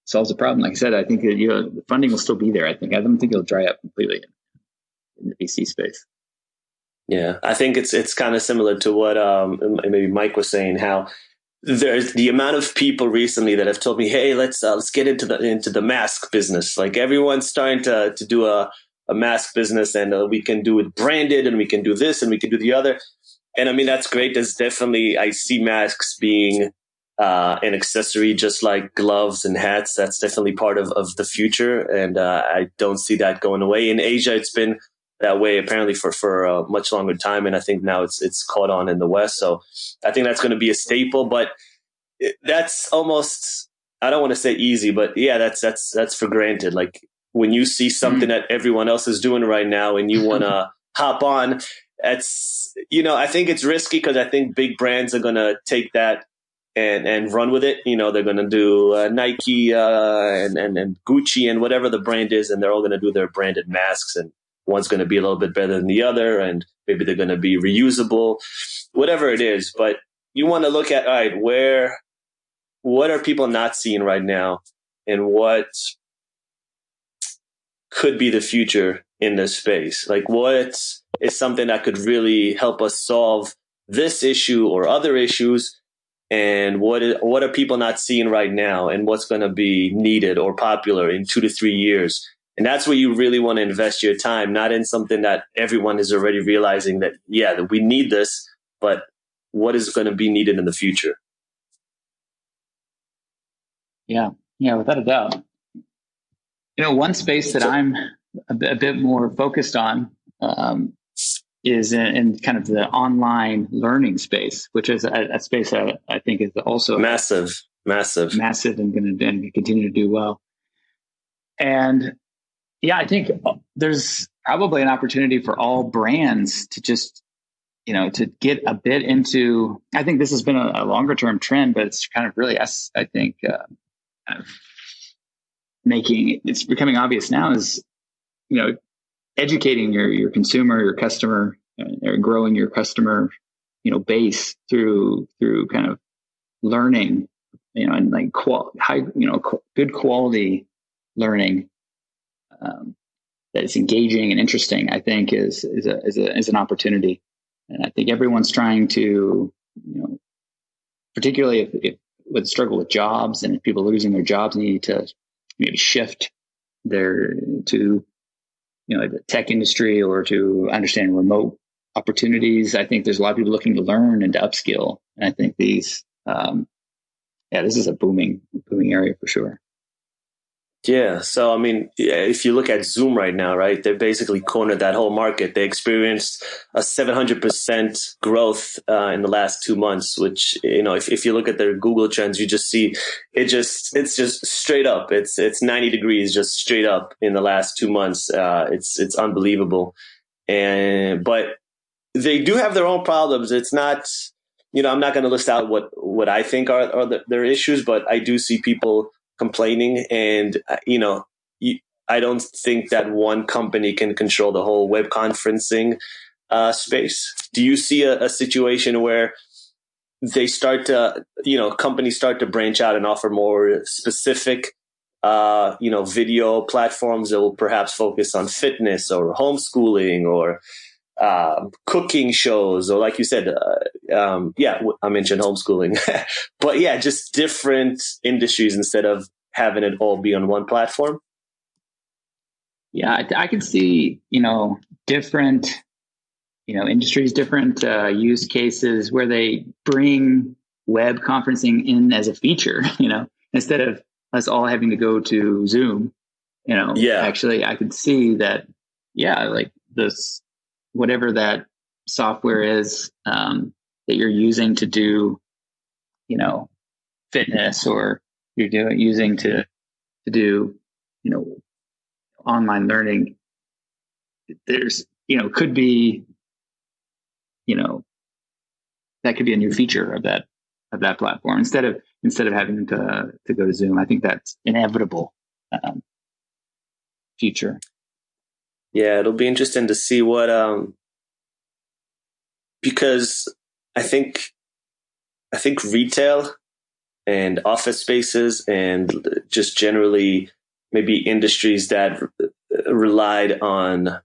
solves a problem, like I said, I think that the funding will still be there. I don't think it'll dry up completely in the VC space. Yeah, I think it's kind of similar to what maybe Mike was saying, how there's the amount of people recently that have told me, hey, let's get into the mask business. Like, everyone's starting to do a mask business, and we can do it branded, and we can do this, and we can do the other. And I mean, that's great. There's definitely, I see masks being an accessory, just like gloves and hats. That's definitely part of the future. And I don't see that going away. In Asia, it's been that way apparently for a much longer time. And I think now it's caught on in the West. So I think that's going to be a staple, but that's almost, I don't want to say easy, but yeah, that's for granted. Like, when you see something that everyone else is doing right now and you want to hop on, that's, I think it's risky, because I think big brands are going to take that and run with it. They're going to do Nike and Gucci and whatever the brand is, and they're all going to do their branded masks, and one's going to be a little bit better than the other, and maybe they're going to be reusable, whatever it is. But you want to look at, all right, what are people not seeing right now, and what could be the future in this space? Like, what is something that could really help us solve this issue or other issues? And what are people not seeing right now, and what's going to be needed or popular in 2 to 3 years? And that's where you really want to invest your time, not in something that everyone is already realizing that, yeah, that we need this, but what is going to be needed in the future? Yeah, without a doubt. One space that I'm a bit more focused on is in kind of the online learning space, which is a space that I think is also massive, and going to continue to do well. And yeah, I think there's probably an opportunity for all brands to just to get a bit into, I think this has been a longer term trend, but it's kind of really, I think, kind of it's becoming obvious now is, educating your consumer, your customer, or growing your customer, base through kind of learning, and like good quality learning, that is engaging and interesting, I think is an opportunity. And I think everyone's trying to, particularly if with struggle with jobs, and if people losing their jobs need to maybe shift to the tech industry or to understand remote opportunities. I think there's a lot of people looking to learn and to upskill. And I think this is a booming area for sure. Yeah. So, I mean, if you look at Zoom right now, right, they basically cornered that whole market. They experienced a 700% growth in the last 2 months, which, if you look at their Google trends, you just see it's just straight up. It's 90 degrees, just straight up in the last 2 months. It's unbelievable. But they do have their own problems. It's not, I'm not going to list out what I think are their issues, but I do see people complaining, and I don't think that one company can control the whole web conferencing space. Do you see a situation where they start to, companies start to branch out and offer more specific video platforms that will perhaps focus on fitness or homeschooling or cooking shows, or like you said, I mentioned homeschooling, but yeah, just different industries instead of having it all be on one platform? Yeah, I can see, different, industries, different use cases where they bring web conferencing in as a feature, instead of us all having to go to Zoom, actually I could see that, like this, whatever that software is that you're using to do, fitness, or you're using to do, online learning. There's, could be, that could be a new feature of that platform instead of having to go to Zoom. I think that's inevitable future. Yeah, it'll be interesting to see what, because I think retail and office spaces and just generally maybe industries that relied on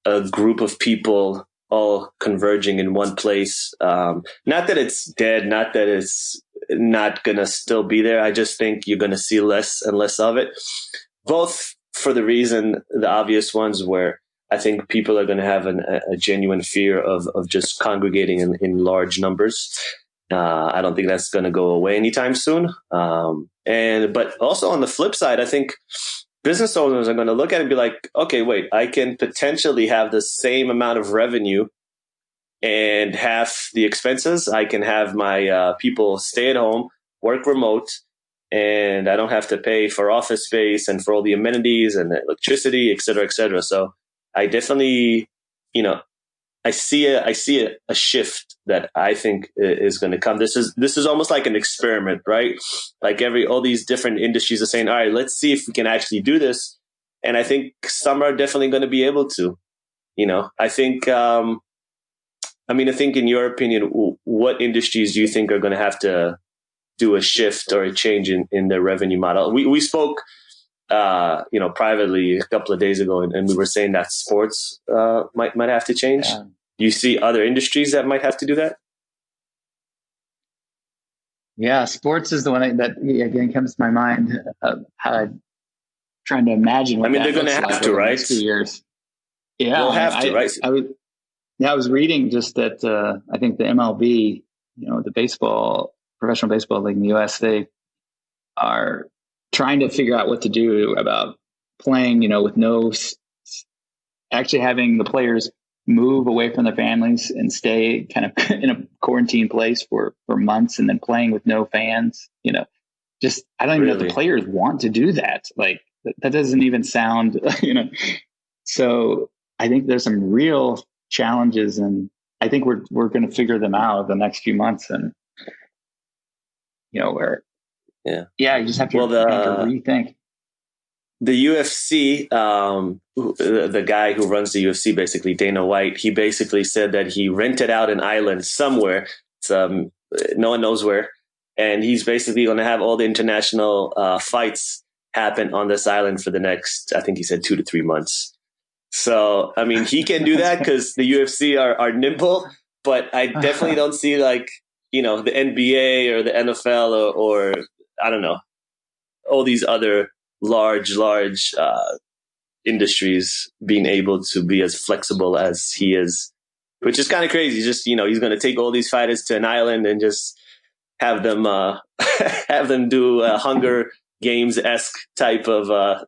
a group of people all converging in one place. Not that it's dead, not that it's not going to still be there. I just think you're going to see less and less of it, both for the obvious ones, where I think people are going to have a genuine fear of just congregating in large numbers. I don't think that's going to go away anytime soon. But also on the flip side, I think business owners are going to look at it and be like, okay, wait, I can potentially have the same amount of revenue and half the expenses. I can have my people stay at home, work remote, and I don't have to pay for office space and for all the amenities and the electricity, et cetera, et cetera. So I definitely, I see a shift that I think is going to come. This is almost like an experiment, right? Like all these different industries are saying, all right, let's see if we can actually do this. And I think some are definitely going to be able to, I think, I think in your opinion, what industries do you think are going to have to do a shift or a change in their revenue model? We spoke, privately a couple of days ago, and we were saying that sports might have to change. Yeah. Do you see other industries that might have to do that? Yeah, sports is the one that again comes to my mind. Trying to imagine what they're going to have to, right? Next few years. Yeah, they'll have to, right? I was reading just that I think the MLB, the professional baseball league in the US, they are trying to figure out what to do about playing, with actually having the players move away from their families and stay kind of in a quarantine place for months, and then playing with no fans. Just I don't even know if the players want to do that. Like that doesn't even sound, So I think there's some real challenges, and I think we're going to figure them out the next few months, and where you just have to rethink. The UFC, the guy who runs the UFC, basically Dana White, he basically said that he rented out an island somewhere. It's, no one knows where, and he's basically going to have all the international fights happen on this island for the next, I think he said 2 to 3 months. So, I mean, he can do that because the UFC are nimble, but I definitely don't see like, the NBA or the NFL or I don't know, all these other large industries being able to be as flexible as he is, which is kind of crazy. Just, he's going to take all these fighters to an island and just have them have them do a Hunger Games-esque type of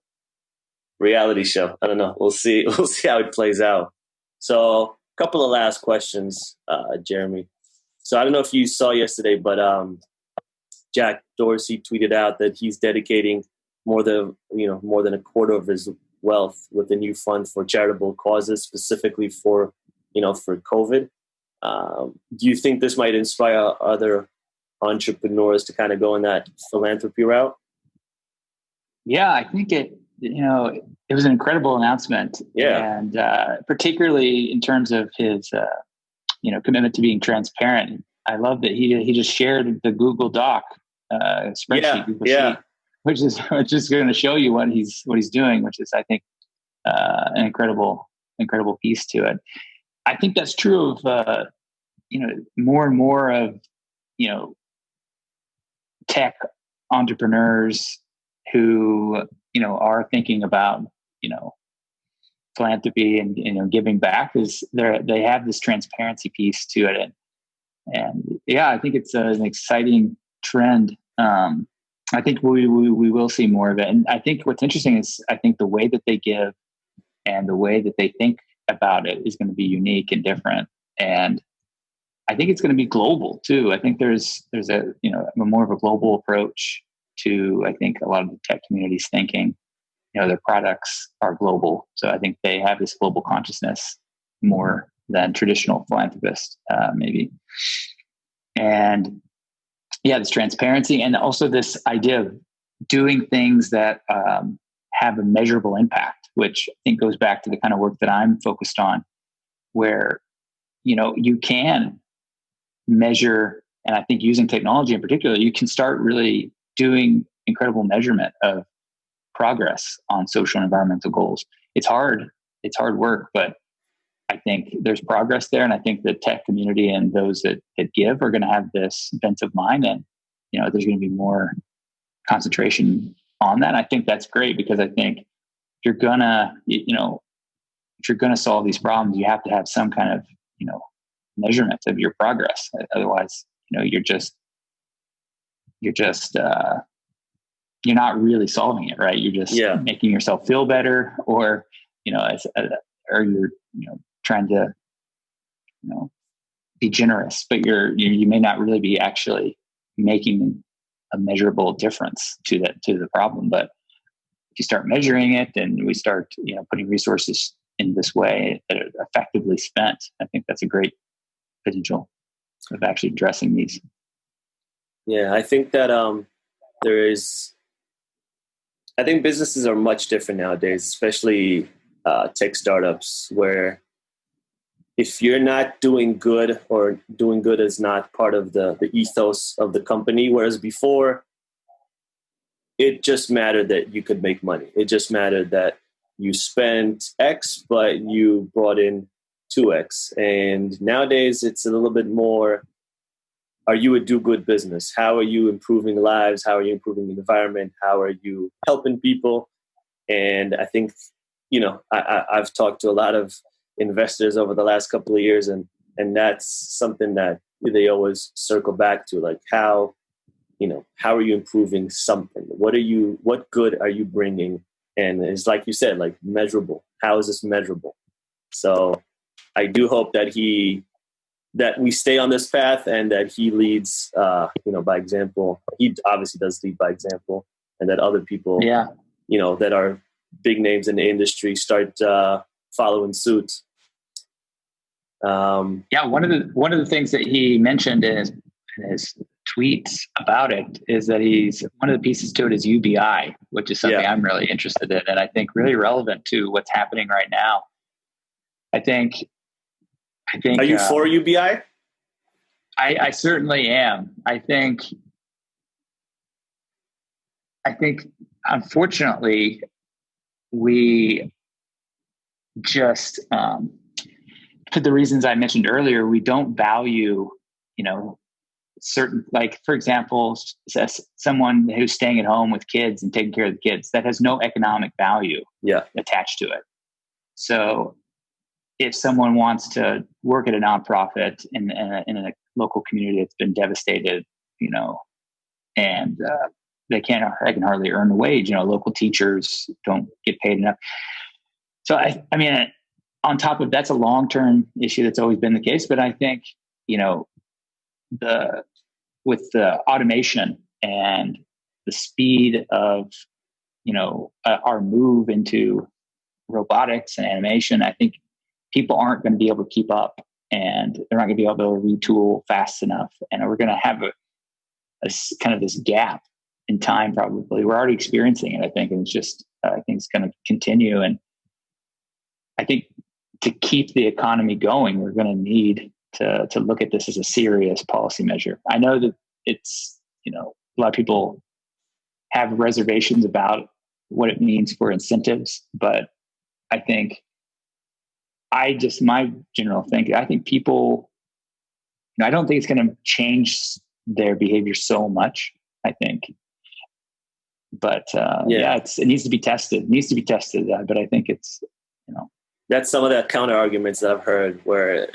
reality show. I don't know. We'll see. We'll see how it plays out. So, a couple of last questions, Jeremy. So, I don't know if you saw yesterday, but Jack Dorsey tweeted out that he's dedicating more than a quarter of his wealth with a new fund for charitable causes, specifically for COVID. Do you think this might inspire other entrepreneurs to kind of go in that philanthropy route? Yeah, I think it was an incredible announcement. Yeah. And particularly in terms of his, commitment to being transparent. I love that he just shared the Google Doc spreadsheet, Google Sheet, which is going to show you what he's doing, which is, I think, an incredible piece to it. I think that's true of more and more of tech entrepreneurs who are thinking about philanthropy and giving back. Is they have this transparency piece to it, and I think it's an exciting trend. I think we will see more of it. And I think what's interesting is I think the way that they give and the way that they think about it is going to be unique and different. And I think it's going to be global too. I think there's a more of a global approach to, I think, a lot of the tech community's thinking. Their products are global. So I think they have this global consciousness more than traditional philanthropists, maybe. And this transparency, and also this idea of doing things that have a measurable impact, which I think goes back to the kind of work that I'm focused on, where you can measure, and I think using technology in particular, you can start really doing incredible measurement of progress on social and environmental goals. It's hard work, but I think there's progress there. And I think the tech community and those that give are going to have this bent of mind, and there's going to be more concentration on that. I think that's great, because I think if you're gonna solve these problems, you have to have some kind of measurement of your progress. Otherwise, you're not really solving it, right? You're just making yourself feel better, or or you're trying to be generous, but you may not really be actually making a measurable difference to the problem. But if you start measuring it, and we start putting resources in this way that are effectively spent, I think that's a great potential of actually addressing these. Yeah, I think that I think businesses are much different nowadays, especially tech startups, where if you're not doing good, or doing good is not part of the ethos of the company, whereas before, it just mattered that you could make money. It just mattered that you spent X, but you brought in 2X. And nowadays, it's a little bit more, are you a do-good business? How are you improving lives? How are you improving the environment? How are you helping people? And I think, I've talked to a lot of investors over the last couple of years, and that's something that they always circle back to, like how are you improving something? What good are you bringing? And it's like you said, like measurable. How is this measurable? So I do hope that we stay on this path, and that he leads, by example. He obviously does lead by example, and that other people, that are big names in the industry start following suit. Yeah, one of the things that he mentioned in his tweets about it is that he's one of the pieces to it is UBI, which is something I'm really interested in, and I think really relevant to what's happening right now. I think. Are you for UBI? I certainly am. I think unfortunately we just for the reasons I mentioned earlier, we don't value, certain, like, for example, someone who's staying at home with kids and taking care of the kids, that has no economic value attached to it. So if someone wants to work at a nonprofit in a local community that's been devastated, and they can hardly earn a wage, local teachers don't get paid enough. So I mean, on top of that's a long-term issue that's always been the case, but I think, with the automation and the speed of, our move into robotics and animation, I think people aren't going to be able to keep up, and they're not going to be able to retool fast enough. And we're going to have a kind of this gap in time. Probably we're already experiencing it, I think. And it's just, I think it's going to continue. And I think to keep the economy going, we're going to need to look at this as a serious policy measure. I know that it's, a lot of people have reservations about what it means for incentives, but I think my general thinking, I think people, I don't think it's going to change their behavior so much, I think. But it needs to be tested. But I think it's, that's some of the counter arguments that I've heard where,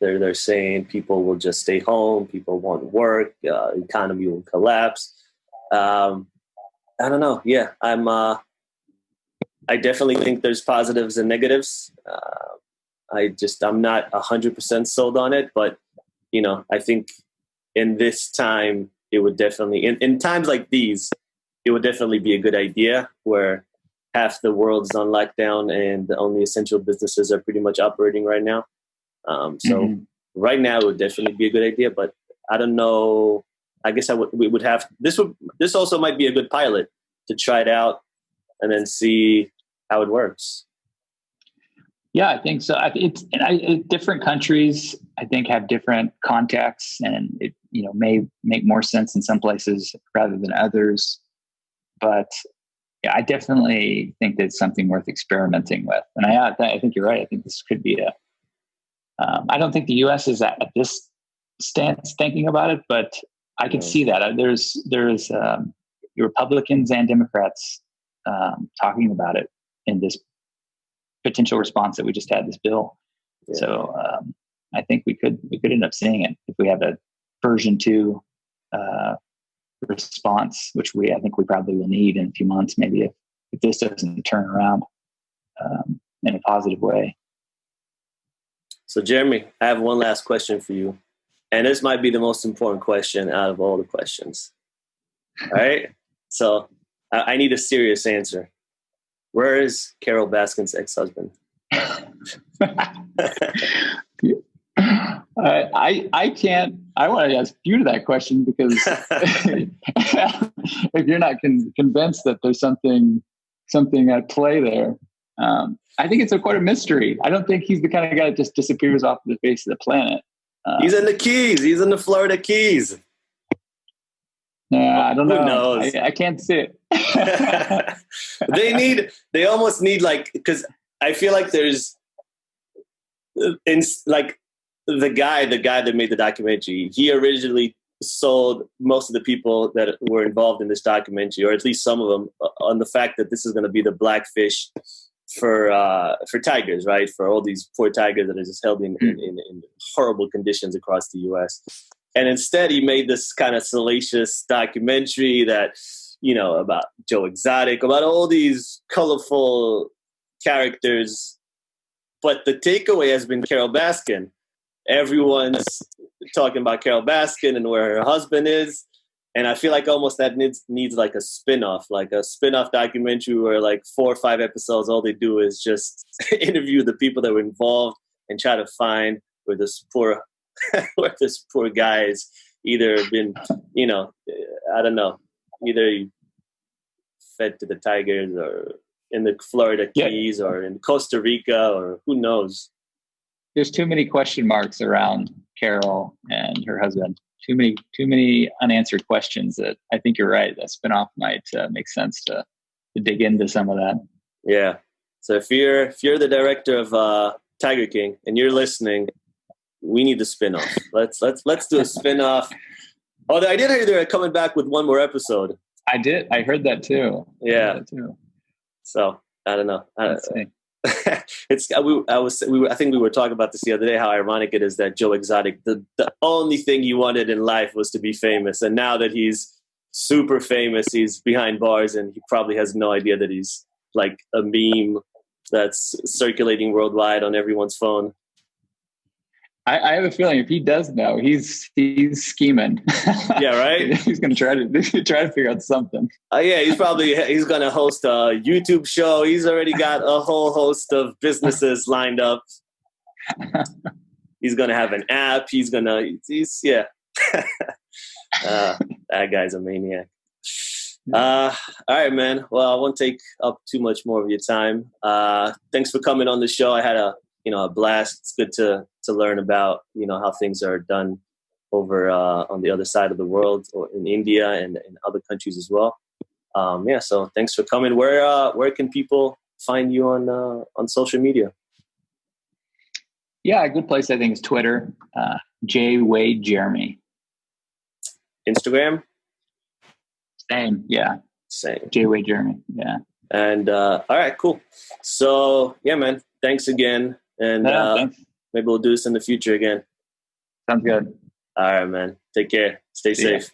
they're saying people will just stay home, people won't work, economy will collapse. I don't know. Yeah, I definitely think there's positives and negatives. I'm not 100% sold on it, but, I think in this time, it would definitely, in times like these, it would definitely be a good idea where half the world's on lockdown and the only essential businesses are pretty much operating right now. Right now it would definitely be a good idea, but I don't know. I guess this also might be a good pilot to try it out and then see how it works. Yeah, I think so. Different countries, I think, have different contexts, and it, may make more sense in some places rather than others. But yeah, I definitely think that's something worth experimenting with. And I think you're right. I think this could be I don't think the U.S. is at this stance thinking about it, but I could see that. There's Republicans and Democrats talking about it in this potential response that we just had, this bill. Yeah. So I think we could end up seeing it if we have a version 2 response, which I think we probably will need in a few months, maybe if this doesn't turn around in a positive way. So Jeremy, I have one last question for you. And this might be the most important question out of all the questions. All right. So I need a serious answer. Where is Carol Baskin's ex-husband? I can't. I want to ask you that question because if you're not convinced that there's something at play there, I think it's quite a mystery. I don't think he's the kind of guy that just disappears off the face of the planet. He's in the Keys. He's in the Florida Keys. I don't know. Who knows? I can't see it. They almost need, because I feel like there's, the guy that made the documentary, he originally sold most of the people that were involved in this documentary, or at least some of them, on the fact that this is going to be the blackfish for tigers, right? For all these poor tigers that are just held in horrible conditions across the U.S. And instead, he made this kind of salacious documentary that, about Joe Exotic, about all these colorful characters. But the takeaway has been Carol Baskin. Everyone's talking about Carol Baskin and where her husband is. And I feel like almost that needs like a spin-off documentary where 4 or 5 episodes, all they do is just interview the people that were involved and try to find where this poor where this poor guy has either been, I don't know, either fed to the tigers or in the Florida Keys or in Costa Rica or who knows. There's too many question marks around Carol and her husband. Too many unanswered questions that I think you're right. That spinoff might make sense to dig into some of that. Yeah. So if you're the director of Tiger King and you're listening, we need the spinoff. Let's do a spinoff. Oh, I did hear they're coming back with one more episode. I did. I heard that too. Yeah. So I don't know. I think we were talking about this the other day, how ironic it is that Joe Exotic, the only thing he wanted in life was to be famous. And now that he's super famous, he's behind bars and he probably has no idea that he's like a meme that's circulating worldwide on everyone's phone. I have a feeling if he does know, he's scheming. Yeah, right. He's going to try to figure out something. Yeah, he's going to host a YouTube show. He's already got a whole host of businesses lined up. He's going to have an app. Yeah. That guy's a maniac. All right, man. Well, I won't take up too much more of your time. Thanks for coming on the show. I had a blast. It's good to learn about, how things are done over on the other side of the world or in India and in other countries as well. So thanks for coming. Where can people find you on social media? Yeah, a good place I think is Twitter, J Wade Jeremy. Instagram? Same, yeah. Same. J Wade Jeremy, yeah. And all right, cool. So yeah, man, thanks again. And Thanks. Maybe we'll do this in the future again. Sounds good. All right, man. Take care. Stay safe.